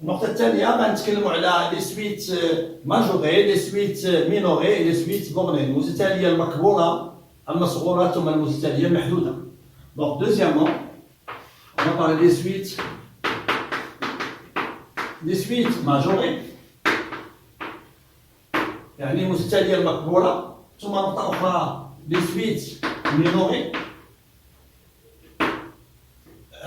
النقطة الثانية غنتكلموا على لي سويت ماجوري، لي سويت مينوري، لي سويت بورني، المتتالية المكبورة المصغورة ثم المتتالية المحدودة. دونك دوزيامون on va parler des suites ماجوري يعني المتتالية المكبورة، ثم نقطة أخرى لي سويت مينوري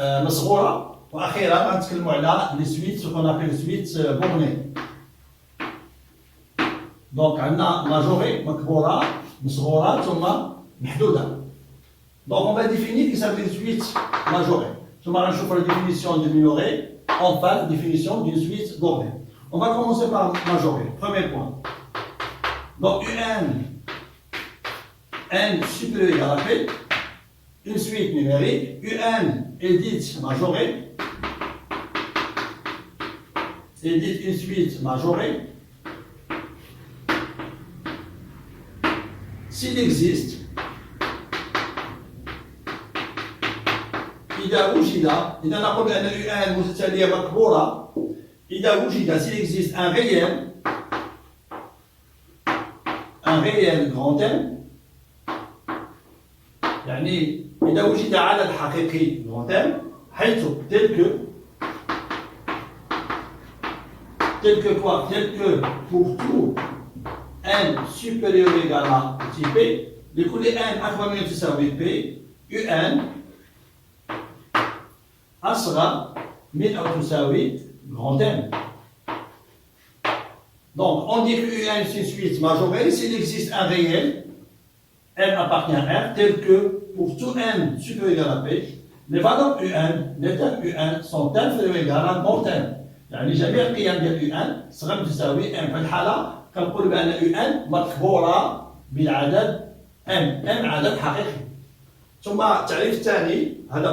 مصغورة، واخيرا غنتكلموا على لي سويت سو كون ابل سويت بورني. دونك عندنا ماجوري مكبوره مصغوره ثم محدوده. دونك اون فا ديفينير كي سافي سويت ماجوري، ثم غنشوفوا لا ديفينيسيون دو مينوري اون فاس ديفينيسيون دو سويت بورني. اون فا كومونسي بار ماجوري. Premier point. Donc n supérieur égal à p, une suite numérique, un est dite majorée, est dite une suite majorée, s'il existe, إذا وجد، إذا نقول أن UN متتالية مكبورة، إذا وجد s'il existe un réel grand M، يعني إذا وجد عدد حقيقي grand M حيث tel que quoi? Tel que pour tout n supérieur ou égal à petit p لكل n أكبر من تساوي p un أصغر من أو تساوي grand M. Donc on dit que un est une suite majorée s'il existe un réel n appartient à R tel que pour tout n supérieur ou égal à p les valeurs un les termes un sont inférieurs ou égal à grand M. يعني جميع القيم ديال UN صغر تساوي M. في الحالة كنقول بأن UN مكبورة بالعدد M عدد حقيقي. ثم التعريف الثاني هذا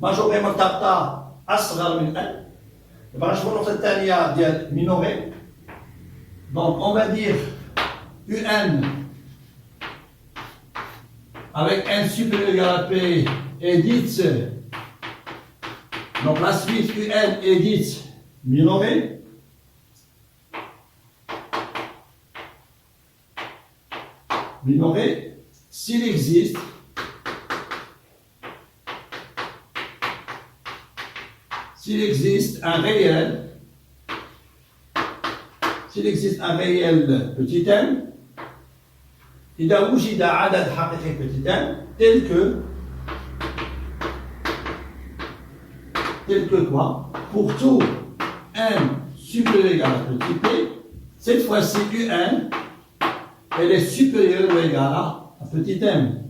ماجوري مرتبطة أصغر من N. دابا غنشوفوا النقطة الثانية ديال مينوري. دونك on va dire UN avec N supérieur ou égal à P est dite. Donc la suite UN est dite minorée. Minorée s'il existe un réel, petit m إذا وجد عدد حقيقي petit m tel que quoi? Pour tout n supérieur ou égal à petit p, cette fois-ci un elle est supérieure ou égale à petit m.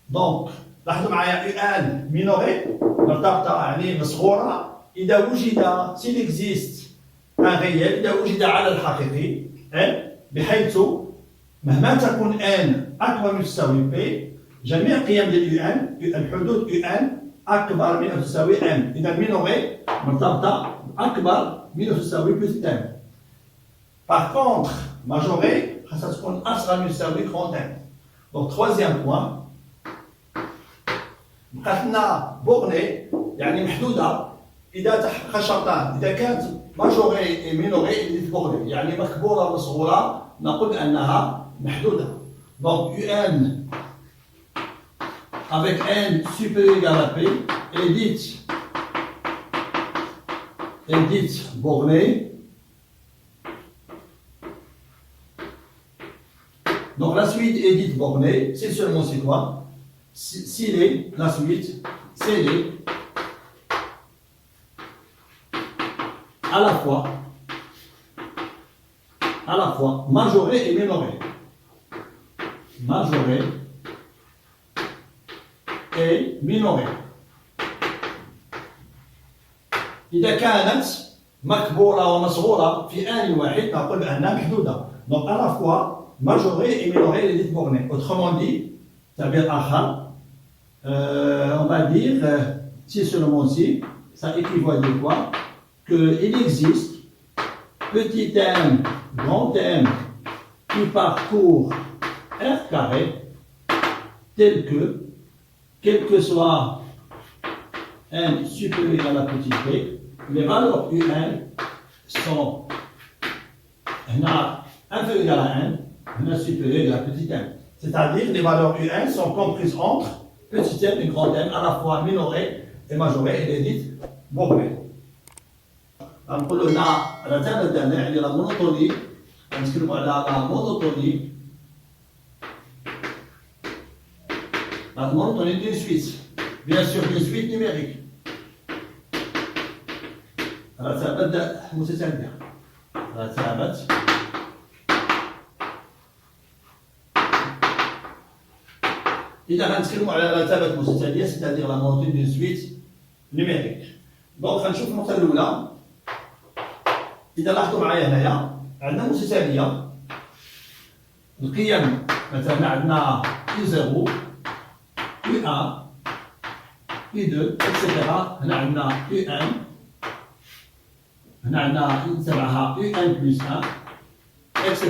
Donc لاحظوا معايا ان مينوري مرتبطه يعني مصغوره اذا وجد s'il existe un réel اذا وجد عدد حقيقي n بحيث مهما تكون n اكبر من تساوي p جميع قيم ديال الحدود ان اكبر من او تساوي m. اذا مينوري مرتبطه اكبر من او تساوي بلس m. Par contre ماجوري خاصها تكون اصغر من تساوي grand m. Donc troisième point بقات لنا بورني يعني محدوده اذا تحقق شرطان، اذا كانت ماجوري مينوري اللي بورني يعني مكبوره ومصغوره نقول بانها محدوده. دونك UN avec n supérieur égal à p est dite bornée. Donc la suite est dite bornée, c'est seulement c'est quoi? S'il est, la suite, c'est les à la fois majoré et minoré. Majoré et minoré. إذا كانت مكبورة ومصغورة في آن واحد نقول بأنها محدودة. Donc à la fois majoré et minoré est dite bornée. Autrement dit, تعبير آخر on va dire, si seulement si, ça équivaut à dire quoi? Qu'il existe petit m, grand M qui parcourt R carré tel que, quel que soit n supérieur ou égal à petit p, les valeurs un sont inférieures ou égal à n, supérieur ou égal à petit m. C'est-à-dire les valeurs un sont comprises entre petit m et grand m, à la fois minorées et majorées, et les dites بوبري. نقولوا هنا الرتابة الثانية يعني لا مونوتوني، نتكلموا على لا مونوتوني. La monotonie d'une suite, bien sûr d'une suite numérique. رتابة متتالية. رتابة إذا غنتكلموا على رتابة متتالية c'est-à-dire la monotonie d'une suite numérique. دونك غنشوف النقطة الأولى. إذا لاحظتوا معايا هنايا عندنا متتالية. القيم مثلا عندنا U0 U1 U2 etc. هنا عندنا UN، هنا عندنا نتبعها UN بلس 1 etc.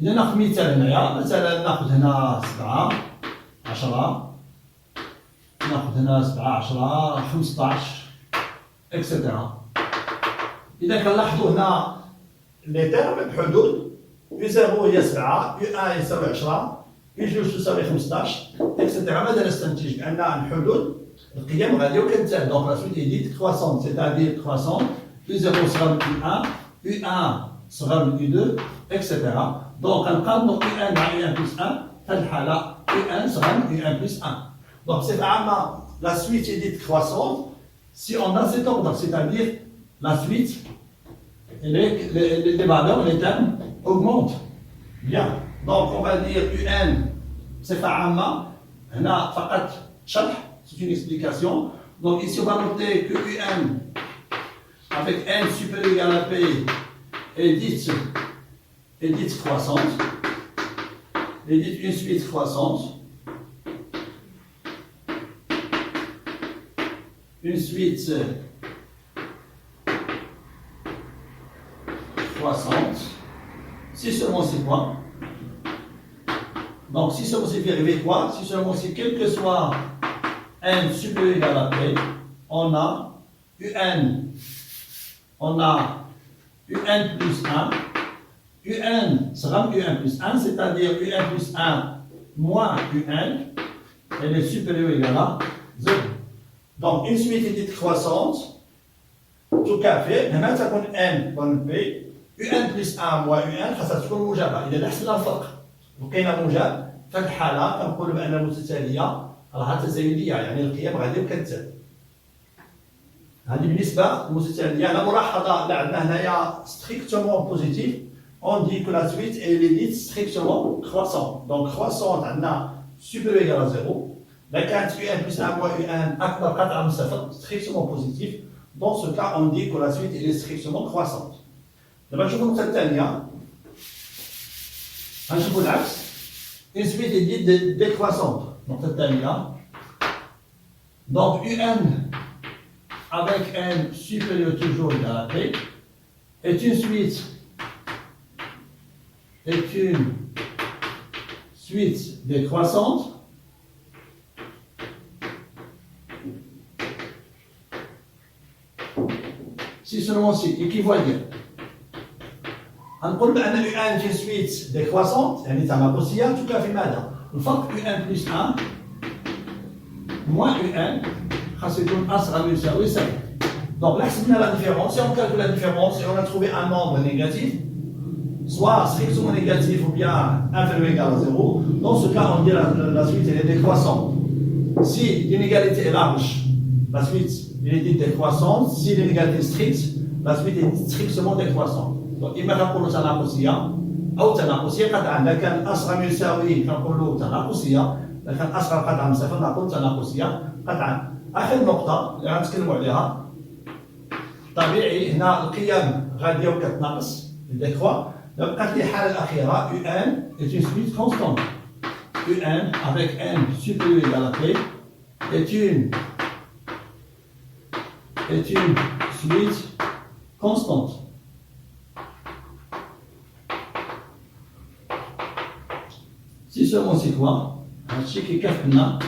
إذا ناخذ مثال هنايا، مثلا ناخذ هنا 7 10، ناخذ هنا 7 10 15 etc. إذا كنلاحظوا هنا لي تيرم بحدود U0 هي 7 U1 يساوي 10 U2 تساوي 15 etc. ماذا نستنتج؟ بأن الحدود القيم غادية وكتزاد. دونك لا سويت هي كرواسون، سيتادير كرواسون U0 صغر من U1 U1 صغر من U2 etc. دونك غنقارنوا U1 مع U1 بلس 1 في هذه الحالة U1 صغر من U1 بلس 1. دونك بصفة عامة la suite est dite croissante si on a cet ordre, c'est-à-dire la suite, les valeurs, les termes augmentent. Bien. Donc on va dire UN, بصفة عامة هنا فقط شرح، c'est une explication. Donc ici on va noter que UN avec n supérieur ou égal à p est dite croissante, est dite une suite croissante. Une suite croissante, si seulement c'est quoi? Donc si seulement c'est fait arriver quoi? Si seulement c'est quel que soit n supérieur ou égal à p, on a UN plus 1, UN sera UN plus 1, c'est-à-dire UN plus 1 moins UN, elle est supérieure ou égale à 0. Donc une suite est dite croissante, tout à fait. هنا تكون n ضمن p un plus 1 moins un خاصها تكون موجبة. إذا حسبنا الفرق لقينا موجب في هذه الحالة كنقولوا بأن المتتالية راها تزايدية، يعني القيم غادي وكتزاد. هذه بالنسبة للمتتالية. لا ملاحظة لا عندنا هنايا strictement positif. On dit que la suite elle est dite strictement croissante. Donc croissante عندنا supérieur ou égal à 0. La كانت UN plus 1 moins UN أكبر قطعا من صفر strictement positif. Dans ce cas, on dit que la suite elle est strictement croissante. دابا نشوفوا النقطة الثانية. غنشوفوا العكس. Une suite est dite décroissante. النقطة الثانية. Donc UN avec n supérieur toujours égal à p est une suite décroissante si seulement c'est équivalent. نقول بأن UN est une suite décroissante يعني تناقصية تكافي ماذا؟ الفرق UN plus 1 moins UN خاص يكون أصغر من يساوي 7. Donc là حسبنا la différence, si on calcule la différence et on a trouvé un nombre négatif, soit strictement négatif ou bien inférieur ou égal à 0, dans ce cas on dit la suite elle est décroissante. Si l'inégalité est large, la suite elle est dite décroissante. Si l'inégalité est stricte, la suite est dite strictement décroissante. Donc إما كنقولوا تناقصية أو تناقصية قطعا. إذا كان أصغر من يساوي كنقولوا تناقصية، إذا كان أصغر قطعا من صفر نقول تناقصية قطعا. آخر نقطة اللي غنتكلموا عليها طبيعي هنا القيم غادية وكتناقص ديكروا. بقات لي الحالة الأخيرة UN est une suite constante. UN avec n supérieur ou égal à p est une suite constante. Si seulement c'est quoi? هادشي كيكافئنا.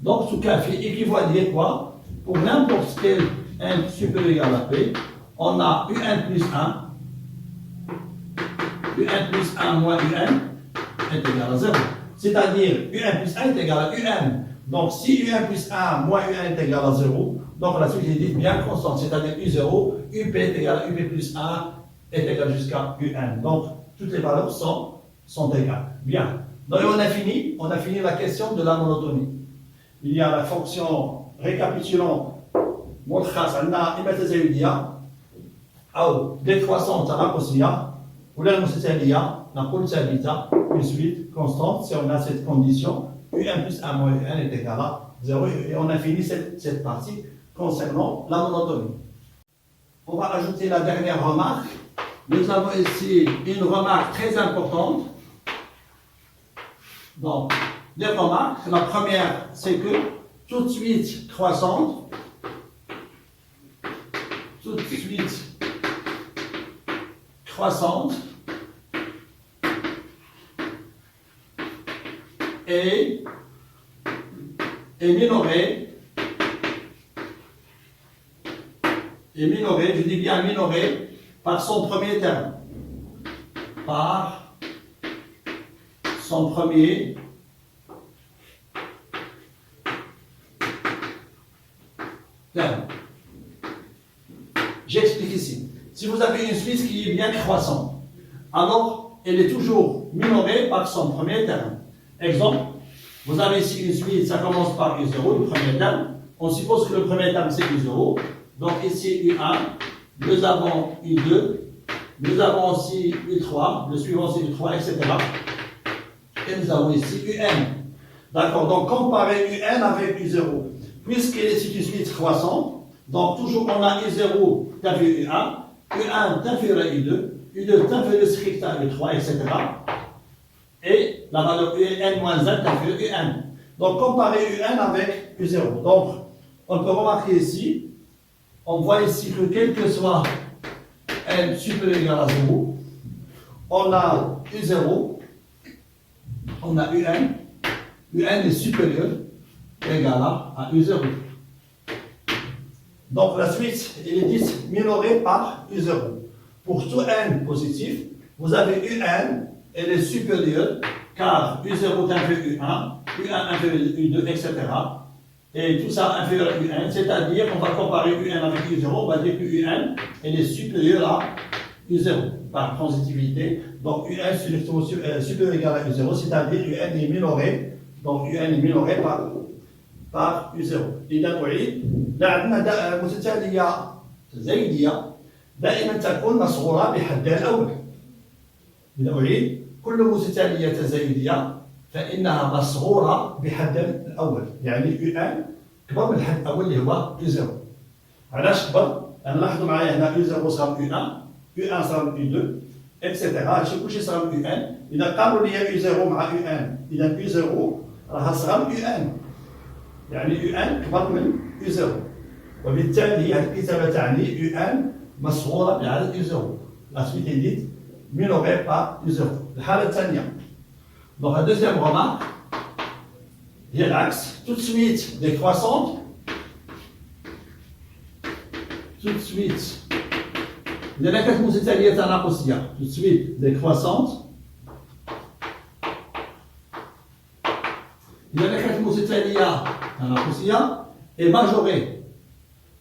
Donc تكافئ équivaut à dire quoi? pour n'importe quel n supérieur ou égal à p, on a un plus 1, un plus 1 moins un est égal à 0. C'est-à-dire un plus 1 est égal à un. Donc si un plus 1 moins un est égal à 0, donc la suite est dite bien constante, c'est-à-dire u0, up est égal à up plus 1 est égal jusqu'à un. Donc toutes les valeurs sont égales. Bien. Donc on a fini la question de la monotonie. Il y a la fonction récapitulons ملخص عندنا إما تزايدية أو décroissante à la ولا المتتالية نقول ثابتة une suite constante si on a cette condition un plus 1 moins un est égal à 0 et on a fini cette partie concernant la monotonie. On va ajouter la dernière remarque. Nous avons ici une remarque très importante. Donc, les remarques, la première c'est que toute suite croissante, est minorée, je dis bien minorée, par son premier terme. Par son premier terme. J'explique ici. Si vous avez une suite qui est bien croissante, alors elle est toujours minorée par son premier terme. Exemple, vous avez ici une suite, ça commence par U0, le premier terme. On suppose que le premier terme c'est U0. Donc ici U1, nous avons U2, nous avons aussi U3, le suivant c'est U3, etc. Et nous avons ici UN. D'accord, donc comparez UN avec U0. Puisqu'elle est une suite croissante, donc toujours on a U0 t'inférieur à U1, U1 t'inférieur à U2, U2 t'inférieur strict à U3, etc. Et la valeur UN moins 1 t'inférieur à UN. Donc comparez UN avec U0. Donc on peut remarquer ici, on voit ici que quel que soit n supérieur ou égal à 0, on a U0, on a UN, UN est supérieur ou égal à U0. Donc la suite, elle est dite minorée par U0. Pour tout n positif, vous avez UN, elle est supérieure, car U0 est inférieur à U1, U1 inférieur à U2, etc. Et tout ça inférieur à UN, c'est-à-dire qu'on va comparer UN avec U0, on va dire que UN elle est supérieure à U0 par transitivité. Donc UN supérieur ou égal à U0, c'est-à-dire UN est minoré, donc UN est minoré par U0. إذا أعيد عندنا متتالية زايدية دائما تكون مصغورة بحدها الأول. إذا أعيد كل متتالية زايدية فإنها مصغورة بحدها الأول، يعني UN كبر من الحد الأول اللي هو U0. علاش كبر؟ لأن لاحظوا معايا هنا U0 صار U1، U1 صار U2 إكسيتيرا، هادشي كلشي صار UN. إذا قارنوا لي U0 مع UN، إذا U0 راه صغر من UN، يعني UN كبر من U0، وبالتالي هذه الكتابة تعني UN مصغورة بعدد U0. La suite est dite minorée par U0. الحالة الثانية. Donc la deuxième remarque, il y a l'axe, tout de suite décroissante, tout de suite, il y a la quatre متتالية تناقصية, tout de suite décroissante, il y a la quatre متتالية تناقصية et majorée.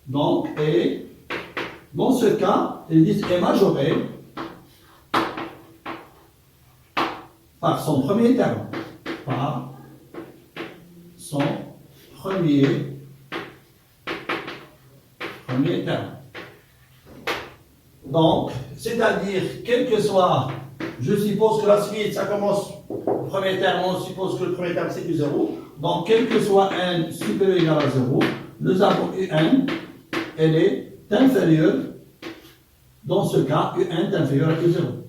Donc, et dans ce cas, ils disent est majorée par son premier terme. Par son premier terme. Donc, c'est-à-dire, quel que soit, je suppose que la suite, ça commence au premier terme, on suppose que le premier terme c'est U0. Donc, quel que soit n supérieur ou égal à 0, nous avons UN, elle est inférieure, dans ce cas, UN est inférieur à U0.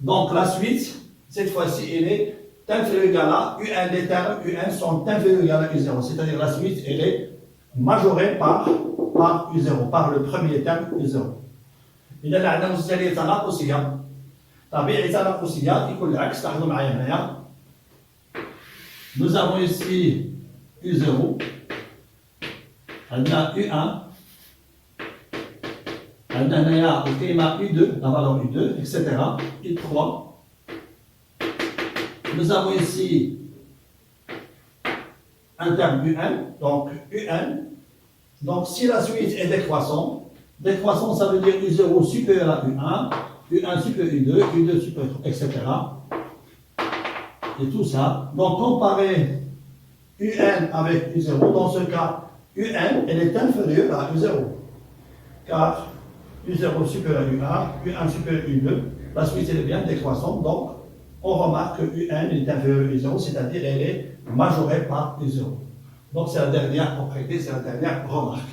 Donc la suite, cette fois-ci, elle est inférieure ou égale à UN, les termes UN sont inférieurs ou égale à U0. C'est-à-dire la suite, elle est majorée par U0, par le premier terme U0. إذا عندنا متتالية تناقصية، طبيعي تناقصية يكون العكس. لاحظوا معايا هنايا. Nous avons ici U0, عندنا U1 عندنا هنايا القيمة U2 la valeur U2 etc. U3 nous avons ici un terme UN donc UN donc si la suite est décroissant ça veut dire U0 supérieur à U1 U1 supérieur à U2 U2 supérieur etc. et tout ça donc comparer UN avec U0 dans ce cas UN elle est inférieure à U0 car U0 supérieur à U1, U1 supérieur à U2, la suite elle est bien décroissante, donc on remarque que UN est inférieur à U0, c'est-à-dire elle est majorée par U0. Donc c'est la dernière propriété, c'est la dernière remarque.